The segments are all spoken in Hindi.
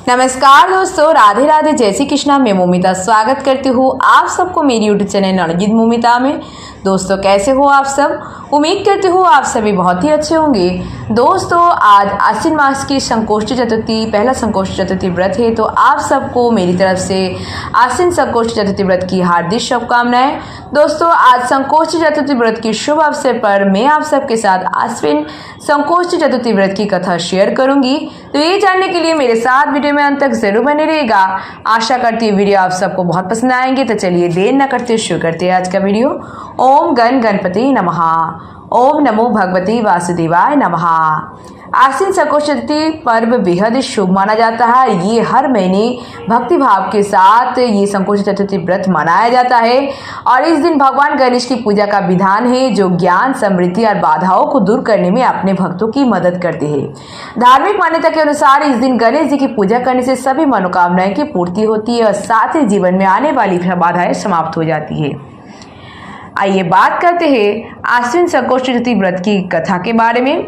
नमस्कार दोस्तों, राधे राधे, जय श्री कृष्णा। मैं मोमिता स्वागत करती हूँ आप सबको मेरी यूट्यूब चैनल नवनीत मोमिता में। दोस्तों कैसे हो आप सब? उम्मीद करती हूँ आप सभी बहुत ही अच्छे होंगे। दोस्तों आज आश्विन मास की संकोष्ठी चतुर्थी, पहला संकोष्ठी चतुर्थी व्रत है, तो आप सबको मेरी तरफ से आश्विन संकोष्ठी चतुर्थी व्रत की हार्दिक शुभकामनाएं। दोस्तों आज संकोष्ठी चतुर्थी व्रत की शुभ अवसर पर मैं आप सबके साथ आश्विन संकोष्ठी चतुर्थी व्रत की कथा शेयर करूंगी, तो ये जानने के लिए मेरे साथ वीडियो में अंत तक जरूर बने रहेगा। आशा करती हूँ वीडियो आप सबको बहुत पसंद आएंगे। तो चलिए देर न करते शुरू करते हैं आज का वीडियो। ओम गण गणपति नमः। ओम नमो भगवती वासुदेवाय नमः। आश्विन संकोष्ठी चतुर्थी पर्व बेहद शुभ माना जाता है। ये हर महीने भक्ति भाव के साथ ये संकोष्ठी चतुर्थी व्रत मनाया जाता है और इस दिन भगवान गणेश की पूजा का विधान है, जो ज्ञान, समृद्धि और बाधाओं को दूर करने में अपने भक्तों की मदद करते हैं। धार्मिक मान्यता के अनुसार इस दिन गणेश जी की पूजा करने से सभी मनोकामनाएं की पूर्ति होती है और साथ ही जीवन में आने वाली बाधाएं समाप्त हो जाती है। आइए बात करते हैं आश्विन संकोष्ठी चतुर्थी व्रत की कथा के बारे में।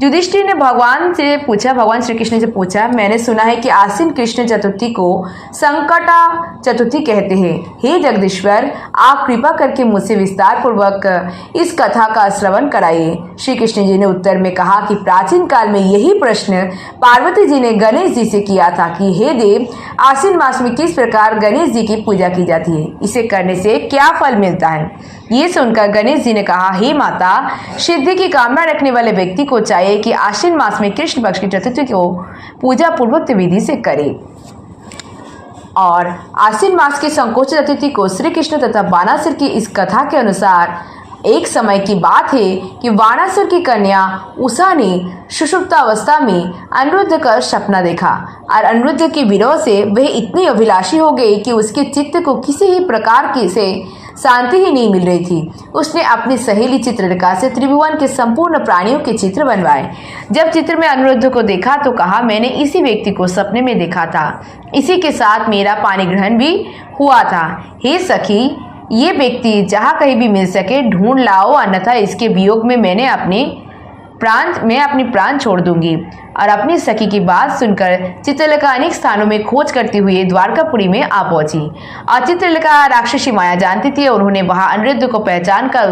युधिष्ठिर ने भगवान श्री कृष्ण से पूछा, मैंने सुना है कि आश्विन कृष्ण चतुर्थी को संकटा चतुर्थी कहते हैं। हे जगदीश्वर, आप कृपा करके मुझसे विस्तार पूर्वक इस कथा का श्रवण कराइए। श्री कृष्ण जी ने उत्तर में कहा कि प्राचीन काल में यही प्रश्न पार्वती जी ने गणेश जी से किया था कि हे देव, आश्विन मास में किस प्रकार गणेश जी की पूजा की जाती है, इसे करने से क्या फल मिलता है। ये सुनकर गणेश जी ने कहा, हे माता, सिद्धि की कामना रखने वाले व्यक्ति को चाहिए कि आश्विन मास में कृष्ण पक्ष की चतुर्थी को पूजा पूर्वक विधि से करे। और आश्विन मास की संकोष्ठी चतुर्थी को श्री कृष्ण तथा बानासुर की इस कथा के अनुसार एक समय की बात है कि बानासुर की कन्या उषा ने सुषुप्तावस्था में अनिरुद्ध का सपना देखा और अनिरुद्ध के विरह से वह इतनी अभिलाषी हो गई कि उसके चित्त को किसी ही प्रकार की से शांति ही नहीं मिल रही थी। उसने अपनी सहेली चित्ररेखा से त्रिभुवन के संपूर्ण प्राणियों के चित्र बनवाए। जब चित्र में अनिरुद्ध को देखा तो कहा, मैंने इसी व्यक्ति को सपने में देखा था, इसी के साथ मेरा पानी ग्रहण भी हुआ था। हे सखी, ये व्यक्ति जहाँ कहीं भी मिल सके ढूंढ लाओ, अन्यथा इसके वियोग में मैं अपनी प्राण छोड़ दूंगी। और अपनी सखी की बात सुनकर चित्रलेखा अनेक स्थानों में खोज करती हुई द्वारकापुरी में आ पहुंची। और चित्रलेखा राक्षसी माया जानती थी और उन्होंने वहां अनिरुद्ध को पहचान कर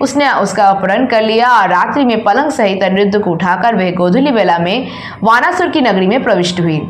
उसने उसका अपहरण कर लिया और रात्रि में पलंग सहित अनिरुद्ध को उठाकर वह गोधूली बेला में वानासुर की नगरी में प्रविष्ट हुई।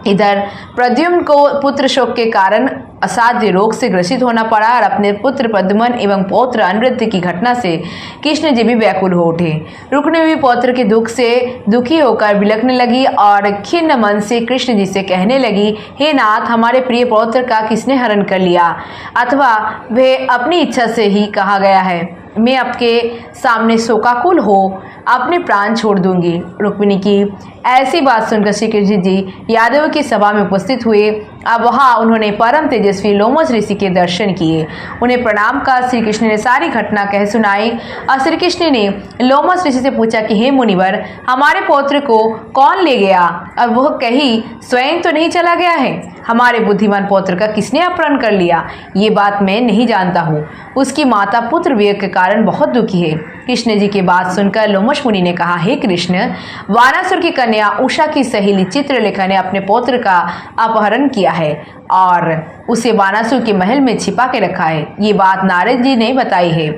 इधर प्रद्युम्न को पुत्र शोक के कारण असाध्य रोग से ग्रसित होना पड़ा और अपने पुत्र प्रद्युम्न एवं पौत्र अनिरुद्ध की घटना से कृष्ण जी भी व्याकुल हो उठे। रुकने हुई पौत्र के दुख से दुखी होकर बिलखने लगी और खिन्न मन से कृष्ण जी से कहने लगी, हे नाथ, हमारे प्रिय पौत्र का किसने हरण कर लिया, अथवा वह अपनी इच्छा से ही कहा गया है। मैं आपके सामने शोकाकुल हो अपने प्राण छोड़ दूंगी। रुक्मिणी की ऐसी बात सुनकर श्री कृष्ण जी यादव की सभा में उपस्थित हुए। अब वहां उन्होंने परम तेजस्वी लोमस ऋषि के दर्शन किए। उन्हें प्रणाम कर श्री कृष्ण ने सारी घटना कह सुनाई और श्री कृष्ण ने लोमस ऋषि से पूछा कि हे मुनिवर, हमारे पौत्र को कौन ले गया? और वह कही, स्वयं तो नहीं चला गया है, हमारे बुद्धिमान पौत्र का किसने अपहरण कर लिया, ये बात मैं नहीं जानता हूँ। उसकी माता पुत्र वियोग के कारण बहुत दुखी है। कृष्ण जी की बात सुनकर लोमस मुनि ने कहा, हे कृष्ण, वानासुर की कन्या उषा की सहेली चित्रलेखा ने अपने पौत्र का अपहरण किया है और उसे वानासुर के महल में छिपा के रखा है। ये बात नारद जी ने बताई है।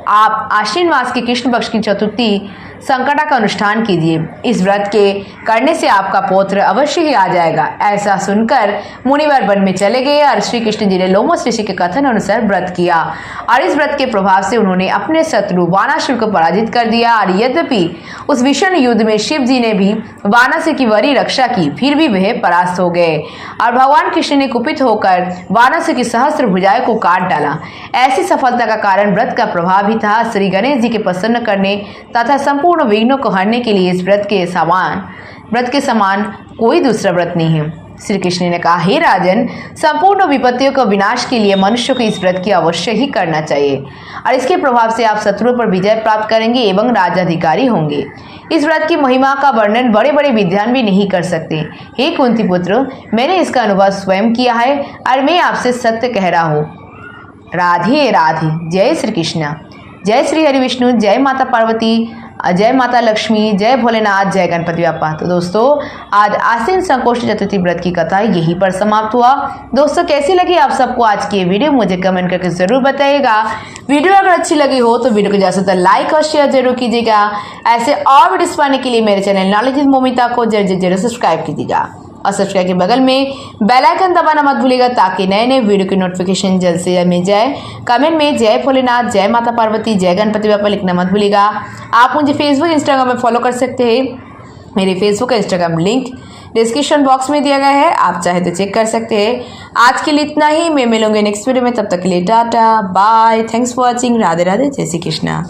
आप आश्विन मास की कृष्ण पक्ष की चतुर्थी संकटा का अनुष्ठान कीजिए। इस व्रत के करने से आपका पौत्र अवश्य ही आ जाएगा। ऐसा सुनकर मुनिवर वन में चले गए और श्री कृष्ण जी ने लोमस ऋषि के कथन अनुसार व्रत किया और इस व्रत के प्रभाव से उन्होंने अपने शत्रु वानासुर को पराजित कर दिया। और यद्यपि उस भीषण युद्ध में शिव जी ने भी वानासुर की बड़ी रक्षा की, फिर भी वह परास्त हो गए और भगवान कृष्ण ने कुपित होकर वानासुर की सहस्त्र भुजाएं को काट डाला। ऐसी सफलता का कारण व्रत का प्रभाव ही था। श्री गणेश जी के प्रसन्न करने तथा संपूर्ण विघ्नों को हरने के लिए इस व्रत के समान कोई दूसरा व्रत नहीं है। श्री कृष्ण ने कहा, हे राजन, संपूर्ण विपत्तियों को विनाश के लिए मनुष्य को इस व्रत की अवश्य ही करना चाहिए और इसके प्रभाव से आप शत्रुओं पर विजय प्राप्त करेंगे एवं राजाधिकारी होंगे। इस व्रत की महिमा का वर्णन बड़े बड़े विद्वान भी नहीं कर सकते। हे कुंती पुत्र, मैंने इसका अनुभव स्वयं किया है और मैं आपसे सत्य कह रहा हूँ। राधे राधे। जय श्री कृष्ण। जय श्री हरि विष्णु। जय माता पार्वती। जय माता लक्ष्मी, जय भोलेनाथ, जय गणपति बाप्पा। तो दोस्तों आज आश्विन संकोष्ठी चतुर्थी व्रत की कथा यहीं पर समाप्त हुआ। दोस्तों कैसी लगी आप सबको आज की ये वीडियो मुझे कमेंट करके जरूर बताइएगा। वीडियो अगर अच्छी लगी हो तो वीडियो को ज़्यादा लाइक और शेयर जरूर कीजिएगा। ऐसे और वीडियोस पाने के लिए मेरे चैनल नॉलेज विद मोमिता को जरूर सब्सक्राइब कीजिएगा और सब्सक्राइब के बगल में बेल आइकन दबाना मत भूलिएगा ताकि नए नए वीडियो की नोटिफिकेशन जल्द से जल्द मिल जाए। कमेंट में जय भोलेनाथ, जय माता पार्वती, जय गणपति बाप्पा लिखना मत भूलिएगा। आप मुझे फेसबुक इंस्टाग्राम में फॉलो कर सकते हैं। मेरे फेसबुक का इंस्टाग्राम लिंक डिस्क्रिप्शन बॉक्स में दिया गया है, आप चाहे तो चेक कर सकते हैं। आज के लिए इतना ही, मैं मिलूंगी नेक्स्ट वीडियो में, तब तक के लिए tata bye, thanks for watching, Radhe Radhe, Jai Shri Krishna.